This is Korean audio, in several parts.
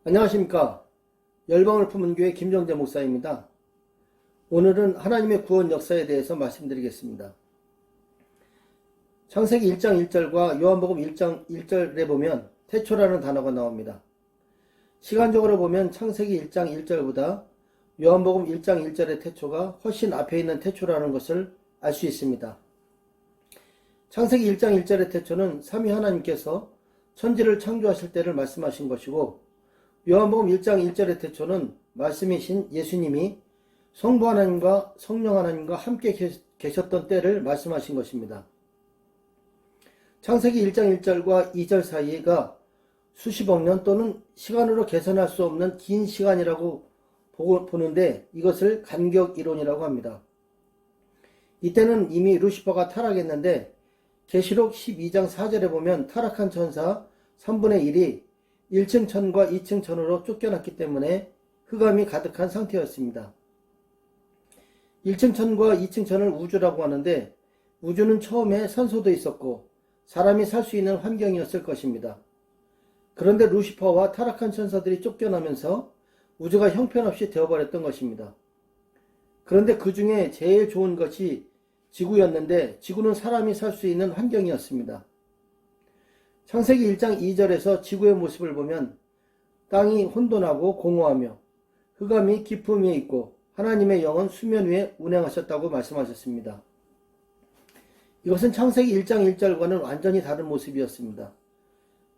안녕하십니까. 열방을 품은 교회 김정재 목사입니다. 오늘은 하나님의 구원 역사에 대해서 말씀드리겠습니다. 창세기 1장 1절과 요한복음 1장 1절에 보면 태초라는 단어가 나옵니다. 시간적으로 보면 창세기 1장 1절보다 요한복음 1장 1절의 태초가 훨씬 앞에 있는 태초라는 것을 알 수 있습니다. 창세기 1장 1절의 태초는 삼위 하나님께서 천지를 창조하실 때를 말씀하신 것이고, 요한복음 1장 1절의 태초는 말씀이신 예수님이 성부 하나님과 성령 하나님과 함께 계셨던 때를 말씀하신 것입니다. 창세기 1장 1절과 2절 사이가 수십억 년 또는 시간으로 계산할 수 없는 긴 시간이라고 보는데, 이것을 간격이론이라고 합니다. 이때는 이미 루시퍼가 타락했는데, 계시록 12장 4절에 보면 타락한 천사 3분의 1이 1층 천과 2층 천으로 쫓겨났기 때문에 흑암이 가득한 상태였습니다. 1층 천과 2층 천을 우주라고 하는데, 우주는 처음에 산소도 있었고 사람이 살 수 있는 환경이었을 것입니다. 그런데 루시퍼와 타락한 천사들이 쫓겨나면서 우주가 형편없이 되어버렸던 것입니다. 그런데 그 중에 제일 좋은 것이 지구였는데, 지구는 사람이 살 수 있는 환경이었습니다. 창세기 1장 2절에서 지구의 모습을 보면 땅이 혼돈하고 공허하며 흑암이 깊음 위에 있고 하나님의 영은 수면 위에 운행하셨다고 말씀하셨습니다. 이것은 창세기 1장 1절과는 완전히 다른 모습이었습니다.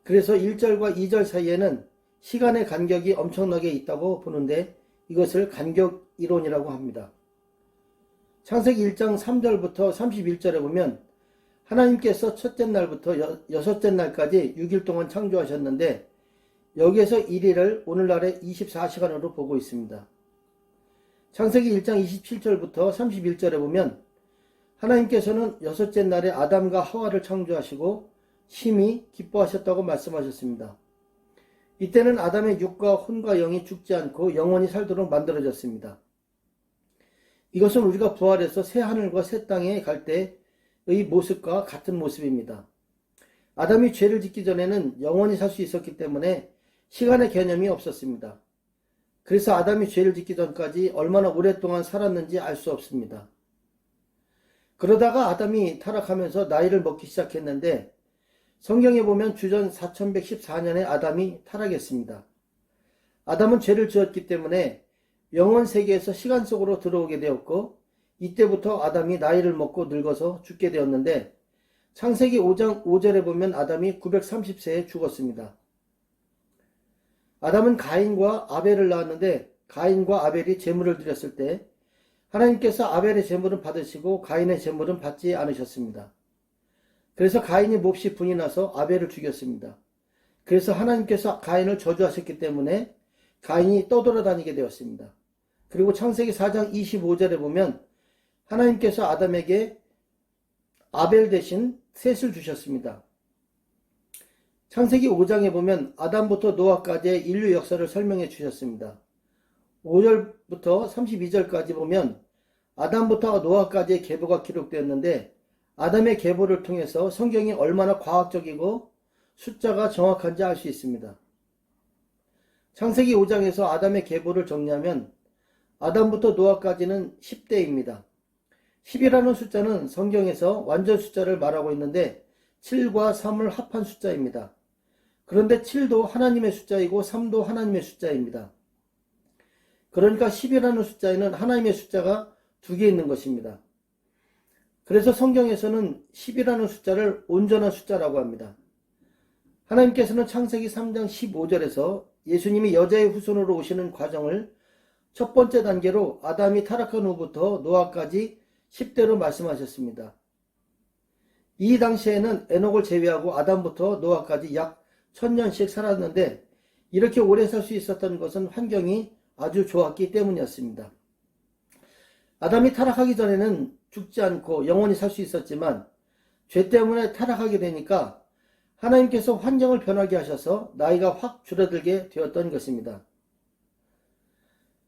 그래서 1절과 2절 사이에는 시간의 간격이 엄청나게 있다고 보는데, 이것을 간격이론이라고 합니다. 창세기 1장 3절부터 31절에 보면 하나님께서 첫째 날부터 여섯째 날까지 6일 동안 창조하셨는데, 여기에서 1일을 오늘날의 24시간으로 보고 있습니다. 창세기 1장 27절부터 31절에 보면 하나님께서는 여섯째 날에 아담과 하와를 창조하시고 심히 기뻐하셨다고 말씀하셨습니다. 이때는 아담의 육과 혼과 영이 죽지 않고 영원히 살도록 만들어졌습니다. 이것은 우리가 부활해서 새 하늘과 새 땅에 갈 때의 모습과 같은 모습입니다. 아담이 죄를 짓기 전에는 영원히 살 수 있었기 때문에 시간의 개념이 없었습니다. 그래서 아담이 죄를 짓기 전까지 얼마나 오랫동안 살았는지 알 수 없습니다. 그러다가 아담이 타락하면서 나이를 먹기 시작했는데, 성경에 보면 주전 4114년에 아담이 타락했습니다. 아담은 죄를 지었기 때문에 영원 세계에서 시간 속으로 들어오게 되었고, 이때부터 아담이 나이를 먹고 늙어서 죽게 되었는데, 창세기 5장 5절에 보면 아담이 930세에 죽었습니다. 아담은 가인과 아벨을 낳았는데, 가인과 아벨이 제물을 드렸을 때 하나님께서 아벨의 제물은 받으시고 가인의 제물은 받지 않으셨습니다. 그래서 가인이 몹시 분이 나서 아벨을 죽였습니다. 그래서 하나님께서 가인을 저주하셨기 때문에 가인이 떠돌아다니게 되었습니다. 그리고 창세기 4장 25절에 보면 하나님께서 아담에게 아벨 대신 셋을 주셨습니다. 창세기 5장에 보면 아담부터 노아까지의 인류 역사를 설명해 주셨습니다. 5절부터 32절까지 보면 아담부터 노아까지의 계보가 기록되었는데, 아담의 계보를 통해서 성경이 얼마나 과학적이고 숫자가 정확한지 알 수 있습니다. 창세기 5장에서 아담의 계보를 정리하면 아담부터 노아까지는 10대입니다. 10이라는 숫자는 성경에서 완전 숫자를 말하고 있는데 7과 3을 합한 숫자입니다. 그런데 7도 하나님의 숫자이고 3도 하나님의 숫자입니다. 그러니까 10이라는 숫자에는 하나님의 숫자가 2개 있는 것입니다. 그래서 성경에서는 10이라는 숫자를 온전한 숫자라고 합니다. 하나님께서는 창세기 3장 15절에서 예수님이 여자의 후손으로 오시는 과정을 첫 번째 단계로 아담이 타락한 후부터 노아까지 10대로 말씀하셨습니다. 이 당시에는 에녹을 제외하고 아담부터 노아까지 약 1000년씩 살았는데, 이렇게 오래 살 수 있었던 것은 환경이 아주 좋았기 때문이었습니다. 아담이 타락하기 전에는 죽지 않고 영원히 살 수 있었지만, 죄 때문에 타락하게 되니까 하나님께서 환경을 변하게 하셔서 나이가 확 줄어들게 되었던 것입니다.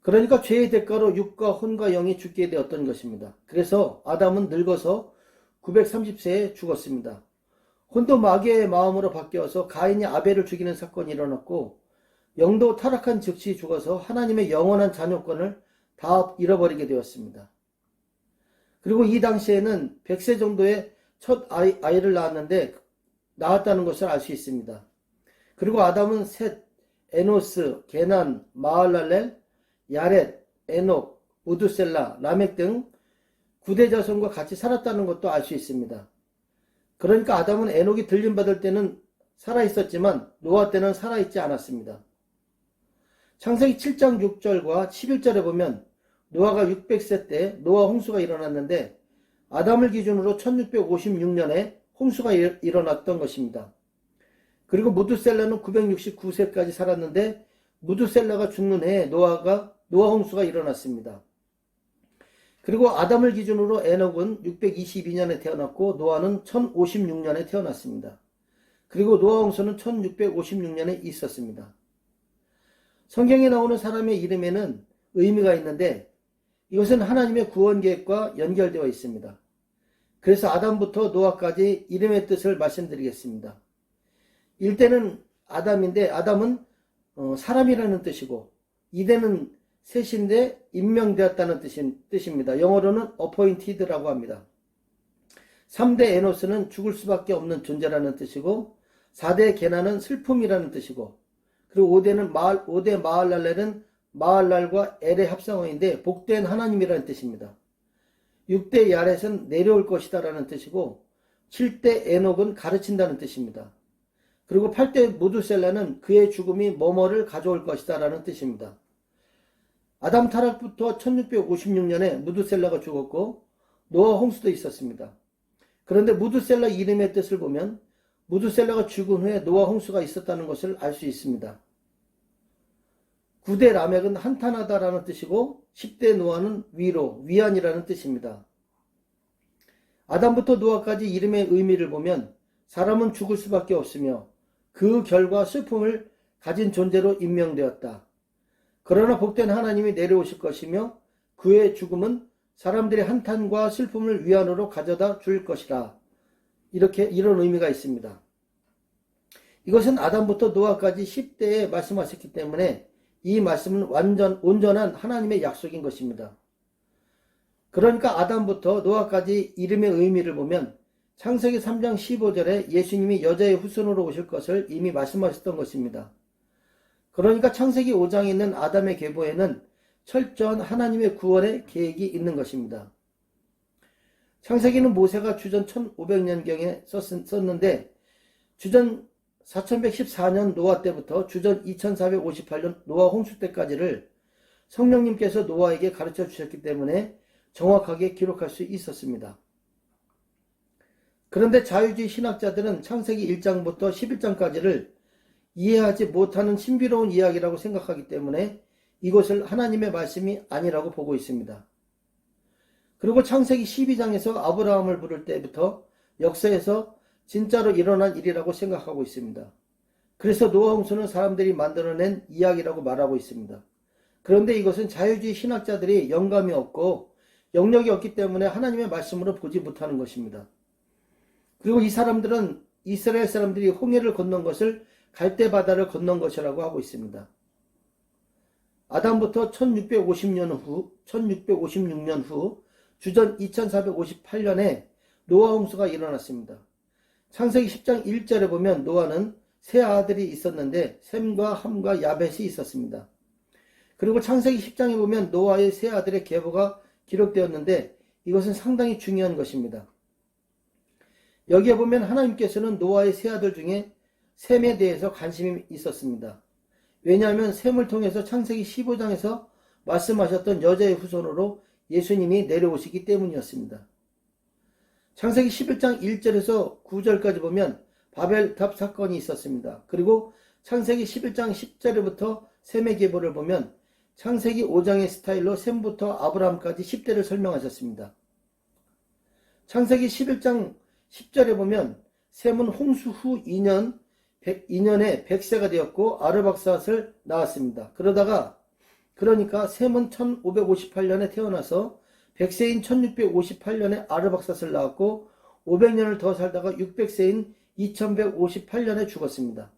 그러니까 죄의 대가로 육과 혼과 영이 죽게 되었던 것입니다. 그래서 아담은 늙어서 930세에 죽었습니다. 혼도 마귀의 마음으로 바뀌어서 가인이 아벨을 죽이는 사건이 일어났고, 영도 타락한 즉시 죽어서 하나님의 영원한 자녀권을 다 잃어버리게 되었습니다. 그리고 이 당시에는 100세 정도의 첫 아이를 낳았다는 것을 알 수 있습니다. 그리고 아담은 셋, 에노스, 게난, 마할랄렐, 야렛, 에녹, 우두셀라, 라멕 등 9대 자손과 같이 살았다는 것도 알 수 있습니다. 그러니까 아담은 에녹이 들림받을 때는 살아있었지만 노아 때는 살아있지 않았습니다. 창세기 7장 6절과 11절에 보면 노아가 600세 때 노아 홍수가 일어났는데 아담을 기준으로 1656년에 홍수가 일어났던 것입니다. 그리고 무두셀라는 969세까지 살았는데 무두셀라가 죽는 해에 노아 홍수가 일어났습니다. 그리고 아담을 기준으로 에녹은 622년에 태어났고 노아는 1056년에 태어났습니다. 그리고 노아 홍수는 1656년에 있었습니다. 성경에 나오는 사람의 이름에는 의미가 있는데 이것은 하나님의 구원 계획과 연결되어 있습니다. 그래서 아담부터 노아까지 이름의 뜻을 말씀드리겠습니다. 1대는 아담인데 아담은 사람이라는 뜻이고 2대는 셋인데 임명되었다는 뜻입니다. 영어로는 appointed라고 합니다. 3대 에노스는 죽을 수밖에 없는 존재라는 뜻이고 4대 게나는 슬픔이라는 뜻이고 그리고 5대 마할랄렐은 마할랄과 엘의 합성어인데 복된 하나님이라는 뜻입니다. 6대 야렛은 내려올 것이다 라는 뜻이고 7대 에녹은 가르친다는 뜻입니다. 그리고 8대 무두셀라는 그의 죽음이 뭐뭐를 가져올 것이다 라는 뜻입니다. 아담 타락부터 1656년에 무두셀라가 죽었고 노아 홍수도 있었습니다. 그런데 무두셀라 이름의 뜻을 보면 무두셀라가 죽은 후에 노아 홍수가 있었다는 것을 알 수 있습니다. 9대 라멕은 한탄하다라는 뜻이고 10대 노아는 위안이라는 뜻입니다. 아담부터 노아까지 이름의 의미를 보면 사람은 죽을 수밖에 없으며 그 결과 슬픔을 가진 존재로 임명되었다. 그러나 복된 하나님이 내려오실 것이며 그의 죽음은 사람들의 한탄과 슬픔을 위안으로 가져다 줄 것이라. 이런 의미가 있습니다. 이것은 아담부터 노아까지 10대에 말씀하셨기 때문에 이 말씀은 온전한 하나님의 약속인 것입니다. 그러니까 아담부터 노아까지 이름의 의미를 보면 창세기 3장 15절에 예수님이 여자의 후손으로 오실 것을 이미 말씀하셨던 것입니다. 그러니까 창세기 5장에 있는 아담의 계보에는 철저한 하나님의 구원의 계획이 있는 것입니다. 창세기는 모세가 주전 1500년경에 썼는데 주전 4114년 노아 때부터 주전 2458년 노아 홍수 때까지를 성령님께서 노아에게 가르쳐 주셨기 때문에 정확하게 기록할 수 있었습니다. 그런데 자유주의 신학자들은 창세기 1장부터 11장까지를 이해하지 못하는 신비로운 이야기라고 생각하기 때문에 이것을 하나님의 말씀이 아니라고 보고 있습니다. 그리고 창세기 12장에서 아브라함을 부를 때부터 역사에서 진짜로 일어난 일이라고 생각하고 있습니다. 그래서 노아 홍수는 사람들이 만들어낸 이야기라고 말하고 있습니다. 그런데 이것은 자유주의 신학자들이 영감이 없고 영역이 없기 때문에 하나님의 말씀으로 보지 못하는 것입니다. 그리고 이 사람들은 이스라엘 사람들이 홍해를 건넌 것을 갈대바다를 건넌 것이라고 하고 있습니다. 아담부터 1656년 후 주전 2458년에 노아 홍수가 일어났습니다. 창세기 10장 1절에 보면 노아는 세 아들이 있었는데 셈과 함과 야벳이 있었습니다. 그리고 창세기 10장에 보면 노아의 세 아들의 계보가 기록되었는데 이것은 상당히 중요한 것입니다. 여기에 보면 하나님께서는 노아의 세 아들 중에 셈에 대해서 관심이 있었습니다. 왜냐하면 셈을 통해서 창세기 15장에서 말씀하셨던 여자의 후손으로 예수님이 내려오시기 때문이었습니다. 창세기 11장 1절에서 9절까지 보면 바벨탑 사건이 있었습니다. 그리고 창세기 11장 10절부터 셈의 계보를 보면 창세기 5장의 스타일로 셈부터 아브라함까지 10대를 설명하셨습니다. 창세기 11장 10절에 보면 셈은 홍수 후 2년에 100세가 되었고 아르박삿을 낳았습니다. 그러니까 셈은 1558년에 태어나서 100세인 1658년에 아르박삿을 낳았고 500년을 더 살다가 600세인 2158년에 죽었습니다.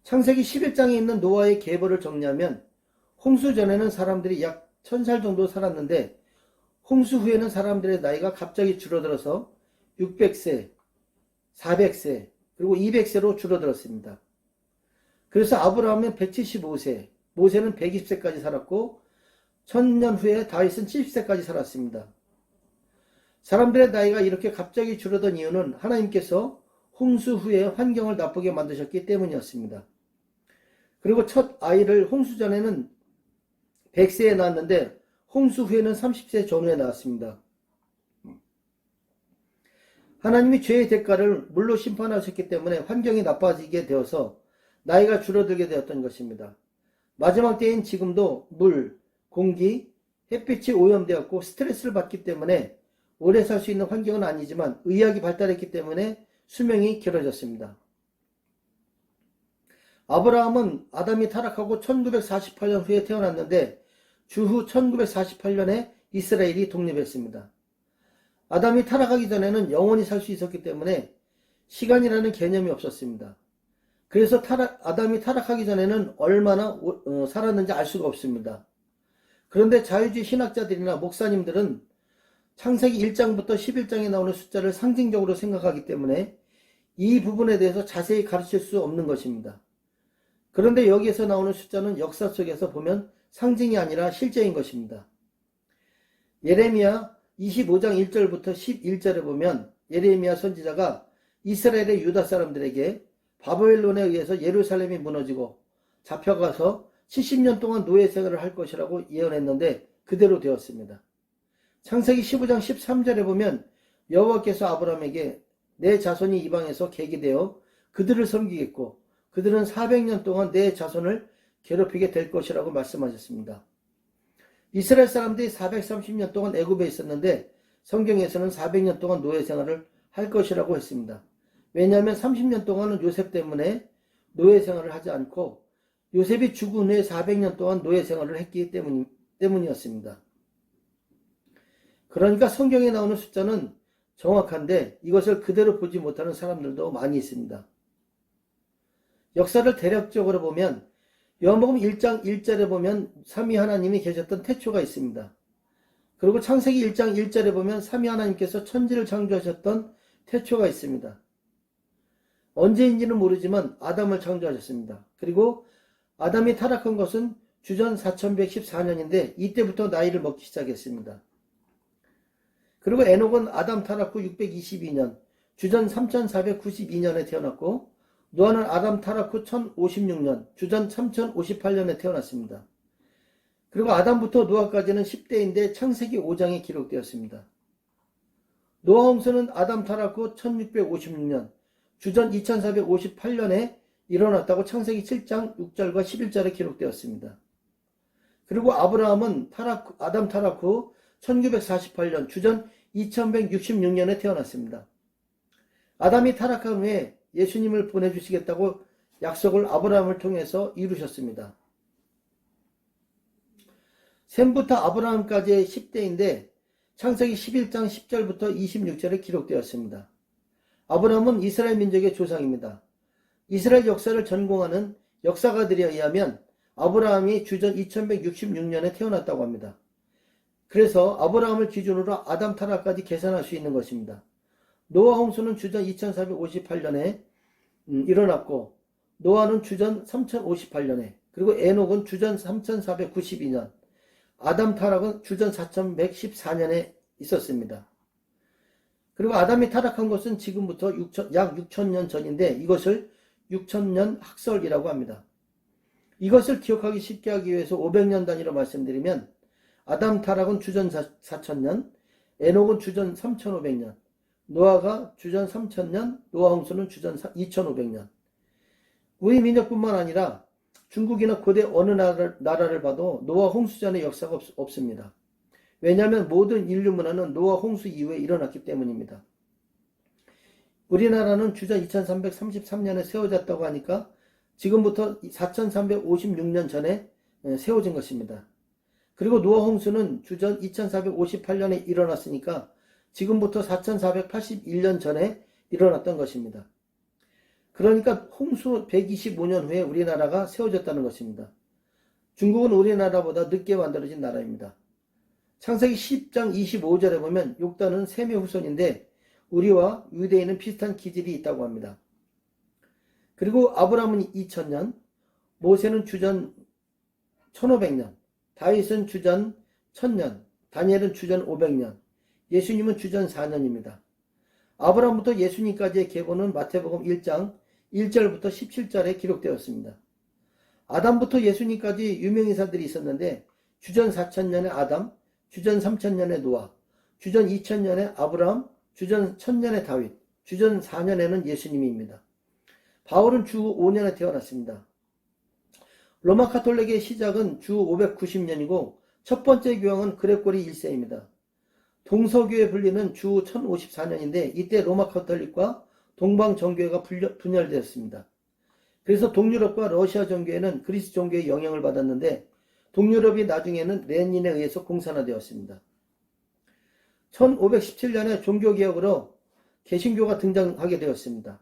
창세기 11장에 있는 노아의 계보를 정리하면 홍수 전에는 사람들이 약 1000살 정도 살았는데 홍수 후에는 사람들의 나이가 갑자기 줄어들어서 600세, 400세, 그리고 200세로 줄어들었습니다. 그래서 아브라함은 175세, 모세는 120세까지 살았고 1000년 후에 다윗은 70세까지 살았습니다. 사람들의 나이가 이렇게 갑자기 줄어든 이유는 하나님께서 홍수 후에 환경을 나쁘게 만드셨기 때문이었습니다. 그리고 첫 아이를 홍수 전에는 100세에 낳았는데 홍수 후에는 30세 전후에 낳았습니다. 하나님이 죄의 대가를 물로 심판하셨기 때문에 환경이 나빠지게 되어서 나이가 줄어들게 되었던 것입니다. 마지막 때인 지금도 물, 공기, 햇빛이 오염되었고 스트레스를 받기 때문에 오래 살 수 있는 환경은 아니지만 의학이 발달했기 때문에 수명이 길어졌습니다. 아브라함은 아담이 타락하고 1948년 후에 태어났는데 주후 1948년에 이스라엘이 독립했습니다. 아담이 타락하기 전에는 영원히 살 수 있었기 때문에 시간이라는 개념이 없었습니다. 그래서 아담이 타락하기 전에는 얼마나 살았는지 알 수가 없습니다. 그런데 자유주의 신학자들이나 목사님들은 창세기 1장부터 11장에 나오는 숫자를 상징적으로 생각하기 때문에 이 부분에 대해서 자세히 가르칠 수 없는 것입니다. 그런데 여기에서 나오는 숫자는 역사 속에서 보면 상징이 아니라 실제인 것입니다. 예레미야 25장 1절부터 11절에 보면 예레미야 선지자가 이스라엘의 유다 사람들에게 바벨론에 의해서 예루살렘이 무너지고 잡혀가서 70년 동안 노예 생활을 할 것이라고 예언했는데 그대로 되었습니다. 창세기 15장 13절에 보면 여호와께서 아브라함에게 내 자손이 이방에서 계기되어 그들을 섬기겠고 그들은 400년 동안 내 자손을 괴롭히게 될 것이라고 말씀하셨습니다. 이스라엘 사람들이 430년 동안 애굽에 있었는데 성경에서는 400년 동안 노예 생활을 할 것이라고 했습니다. 왜냐하면 30년 동안은 요셉 때문에 노예 생활을 하지 않고 요셉이 죽은 후에 400년 동안 노예 생활을 했기 때문이었습니다. 그러니까 성경에 나오는 숫자는 정확한데 이것을 그대로 보지 못하는 사람들도 많이 있습니다. 역사를 대략적으로 보면 요한복음 1장 1절에 보면 삼위 하나님이 계셨던 태초가 있습니다. 그리고 창세기 1장 1절에 보면 삼위 하나님께서 천지를 창조하셨던 태초가 있습니다. 언제인지는 모르지만 아담을 창조하셨습니다. 그리고 아담이 타락한 것은 주전 4114년인데 이때부터 나이를 먹기 시작했습니다. 그리고 에녹은 아담 타락 후 622년, 주전 3492년에 태어났고 노아는 아담 타락 후 1056년, 주전 3058년에 태어났습니다. 그리고 아담부터 노아까지는 10대인데 창세기 5장에 기록되었습니다. 노아 홍수는 아담 타락 후 1656년, 주전 2458년에 일어났다고 창세기 7장 6절과 11절에 기록되었습니다. 그리고 아브라함은 아담 타락 후 1948년, 주전 2166년에 태어났습니다. 아담이 타락한 후에 예수님을 보내주시겠다고 약속을 아브라함을 통해서 이루셨습니다. 셈부터 아브라함까지의 10대인데 창세기 11장 10절부터 26절에 기록되었습니다. 아브라함은 이스라엘 민족의 조상입니다. 이스라엘 역사를 전공하는 역사가들에 의하면 아브라함이 주전 2166년에 태어났다고 합니다. 그래서 아브라함을 기준으로 아담 타락까지 계산할 수 있는 것입니다. 노아 홍수는 주전 2458년에 일어났고 노아는 주전 3058년에 그리고 에녹은 주전 3492년 아담 타락은 주전 4114년에 있었습니다. 그리고 아담이 타락한 것은 지금부터 약 6000년 전인데 이것을 6000년 학설이라고 합니다. 이것을 기억하기 쉽게 하기 위해서 500년 단위로 말씀드리면 아담 타락은 주전 4000년, 에녹은 주전 3500년, 노아가 주전 3000년, 노아 홍수는 주전 2500년. 우리 민족뿐만 아니라 중국이나 고대 어느 나라를 봐도 노아 홍수 전의 역사가 없습니다. 왜냐하면 모든 인류 문화는 노아 홍수 이후에 일어났기 때문입니다. 우리나라는 주전 2333년에 세워졌다고 하니까 지금부터 4356년 전에 세워진 것입니다. 그리고 노아 홍수는 주전 2458년에 일어났으니까 지금부터 4481년 전에 일어났던 것입니다. 그러니까 홍수 125년 후에 우리나라가 세워졌다는 것입니다. 중국은 우리나라보다 늦게 만들어진 나라입니다. 창세기 10장 25절에 보면 욕단은 셈의 후손인데 우리와 유대인은 비슷한 기질이 있다고 합니다. 그리고 아브라함은 2000년, 모세는 주전 1500년, 다윗은 주전 1000년, 다니엘은 주전 500년, 예수님은 주전 4년입니다. 아브라함부터 예수님까지의 계보는 마태복음 1장 1절부터 17절에 기록되었습니다. 아담부터 예수님까지 유명인사들이 있었는데 주전 4000년에 아담, 주전 3000년에 노아, 주전 2000년에 아브라함, 주전 1000년에 다윗, 주전 4년에는 예수님입니다. 바울은 주 5년에 태어났습니다. 로마 카톨릭의 시작은 주 590년이고 첫 번째 교황은 그레고리 1세입니다. 동서교회 분리는 주 1054년인데 이때 로마 카톨릭과 동방 정교회가 분열되었습니다. 그래서 동유럽과 러시아 정교회는 그리스 정교회의 영향을 받았는데 동유럽이 나중에는 레닌에 의해서 공산화되었습니다. 1517년에 종교개혁으로 개신교가 등장하게 되었습니다.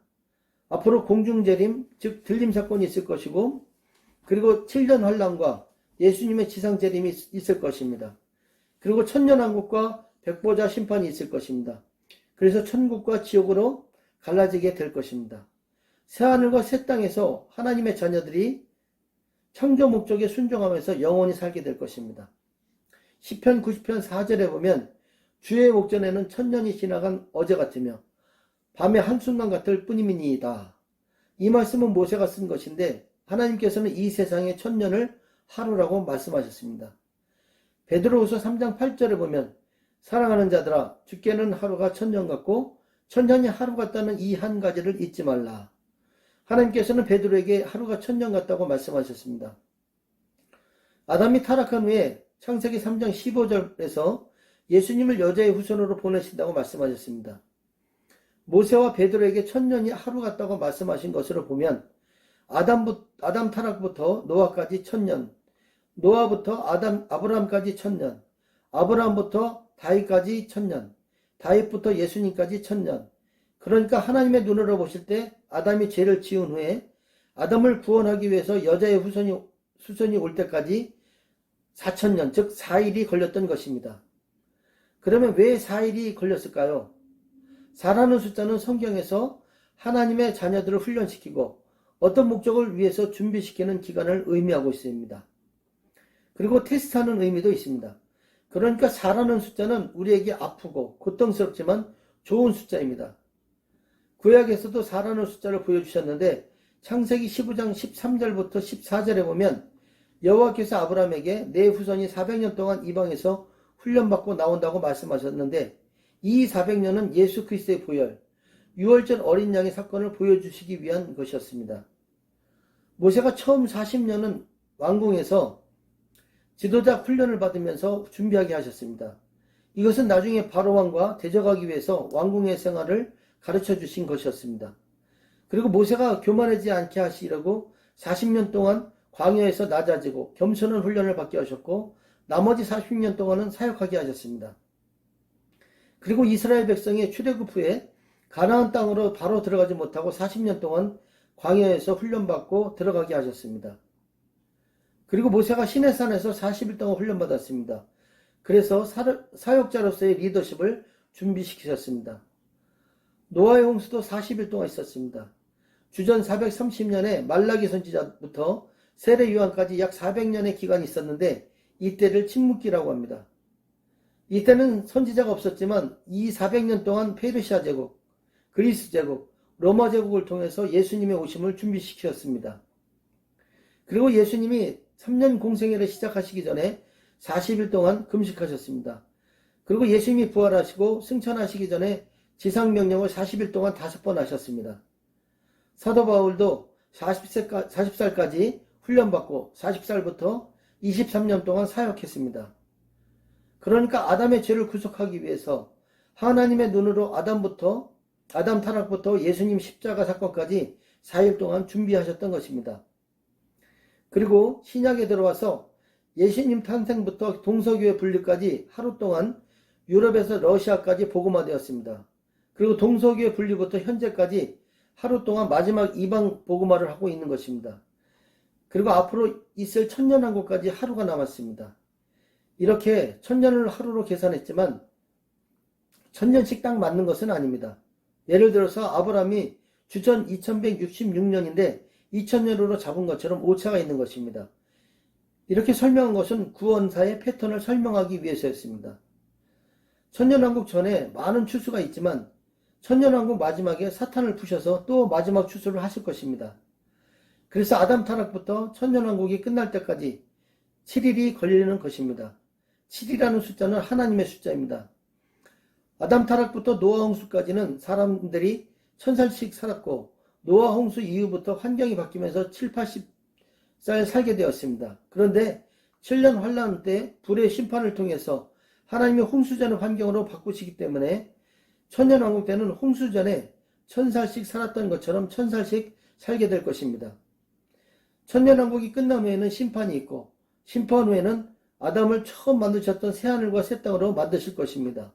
앞으로 공중재림, 즉 들림 사건이 있을 것이고 그리고 7년 환란과 예수님의 지상재림이 있을 것입니다. 그리고 천년왕국과 백보자 심판이 있을 것입니다. 그래서 천국과 지옥으로 갈라지게 될 것입니다. 새하늘과 새 땅에서 하나님의 자녀들이 창조 목적에 순종하면서 영원히 살게 될 것입니다. 시편 90편 4절에 보면 주의 목전에는 천년이 지나간 어제 같으며 밤의 한순간 같을 뿐이니이다. 이 말씀은 모세가 쓴 것인데 하나님께서는 이 세상의 천년을 하루라고 말씀하셨습니다. 베드로후서 3장 8절에 보면 사랑하는 자들아 주께는 하루가 천년 같고 천년이 하루 같다는 이 한 가지를 잊지 말라. 하나님께서는 베드로에게 하루가 천년 같다고 말씀하셨습니다. 아담이 타락한 후에 창세기 3장 15절에서 예수님을 여자의 후손으로 보내신다고 말씀하셨습니다. 모세와 베드로에게 천년이 하루 같다고 말씀하신 것으로 보면 아담 타락부터 노아까지 천년, 노아부터 아브라함까지 천년, 아브라함부터 다윗까지 천년, 다윗부터 예수님까지 천년. 그러니까 하나님의 눈으로 보실 때 아담이 죄를 지은 후에 아담을 구원하기 위해서 여자의 후손이 올 때까지 4000년, 즉 4일이 걸렸던 것입니다. 그러면 왜 4일이 걸렸을까요? 4라는 숫자는 성경에서 하나님의 자녀들을 훈련시키고 어떤 목적을 위해서 준비시키는 기간을 의미하고 있습니다. 그리고 테스트하는 의미도 있습니다. 그러니까 4라는 숫자는 우리에게 아프고 고통스럽지만 좋은 숫자입니다. 구약에서도 4라는 숫자를 보여주셨는데 창세기 15장 13절부터 14절에 보면 여호와께서 아브라함에게 내 후손이 400년 동안 이방에서 훈련받고 나온다고 말씀하셨는데 이 400년은 예수 그리스도의 보혈, 유월절 어린 양의 사건을 보여주시기 위한 것이었습니다. 모세가 처음 40년은 왕궁에서 지도자 훈련을 받으면서 준비하게 하셨습니다. 이것은 나중에 바로왕과 대적하기 위해서 왕궁의 생활을 가르쳐 주신 것이었습니다. 그리고 모세가 교만하지 않게 하시려고 40년 동안 광야에서 낮아지고 겸손한 훈련을 받게 하셨고 나머지 40년 동안은 사역하게 하셨습니다. 그리고 이스라엘 백성의 출애굽 후에 가나안 땅으로 바로 들어가지 못하고 40년 동안 광야에서 훈련받고 들어가게 하셨습니다. 그리고 모세가 시내산에서 40일 동안 훈련받았습니다. 그래서 사역자로서의 리더십을 준비시키셨습니다. 노아의 홍수도 40일 동안 있었습니다. 주전 430년에 말라기 선지자부터 세례 요한까지 약 400년의 기간이 있었는데 이때를 침묵기라고 합니다. 이때는 선지자가 없었지만 이 400년 동안 페르시아 제국, 그리스 제국, 로마 제국을 통해서 예수님의 오심을 준비시켰습니다. 그리고 예수님이 3년 공생애를 시작하시기 전에 40일 동안 금식하셨습니다. 그리고 예수님이 부활하시고 승천하시기 전에 지상명령을 40일 동안 5번 하셨습니다. 사도 바울도 40살까지 훈련받고 40살부터 23년 동안 사역했습니다. 그러니까 아담의 죄를 구속하기 위해서 하나님의 눈으로 아담 타락부터 예수님 십자가 사건까지 4일 동안 준비하셨던 것입니다. 그리고 신약에 들어와서 예수님 탄생부터 동서교회 분리까지 하루 동안 유럽에서 러시아까지 복음화되었습니다. 그리고 동서교회 분리부터 현재까지 하루 동안 마지막 이방 복음화를 하고 있는 것입니다. 그리고 앞으로 있을 천년왕국까지 하루가 남았습니다. 이렇게 천년을 하루로 계산했지만 천년씩 딱 맞는 것은 아닙니다. 예를 들어서 아브라함이 주전 2166년인데 2000년으로 잡은 것처럼 오차가 있는 것입니다. 이렇게 설명한 것은 구원사의 패턴을 설명하기 위해서였습니다. 천년왕국 전에 많은 추수가 있지만 천년왕국 마지막에 사탄을 푸셔서 또 마지막 추수를 하실 것입니다. 그래서 아담 타락부터 천년왕국이 끝날 때까지 7일이 걸리는 것입니다. 7이라는 숫자는 하나님의 숫자입니다. 아담 타락부터 노아 홍수까지는 사람들이 1000살씩 살았고 노아 홍수 이후부터 환경이 바뀌면서 7, 80살 살게 되었습니다. 그런데 7년 환란 때 불의 심판을 통해서 하나님의 홍수전의 환경으로 바꾸시기 때문에 천년왕국 때는 홍수전에 1000살씩 살았던 것처럼 1000살씩 살게 될 것입니다. 천년왕국이 끝난 후에는 심판이 있고 심판 후에는 아담을 처음 만드셨던 새하늘과 새 땅으로 만드실 것입니다.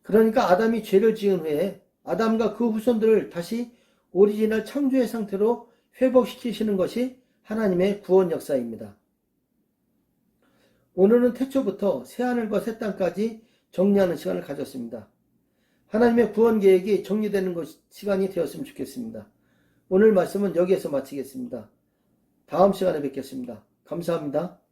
그러니까 아담이 죄를 지은 후에 아담과 그 후손들을 다시 오리지널 창조의 상태로 회복시키시는 것이 하나님의 구원 역사입니다. 오늘은 태초부터 새하늘과 새 땅까지 정리하는 시간을 가졌습니다. 하나님의 구원 계획이 정리되는 시간이 되었으면 좋겠습니다. 오늘 말씀은 여기에서 마치겠습니다. 다음 시간에 뵙겠습니다. 감사합니다.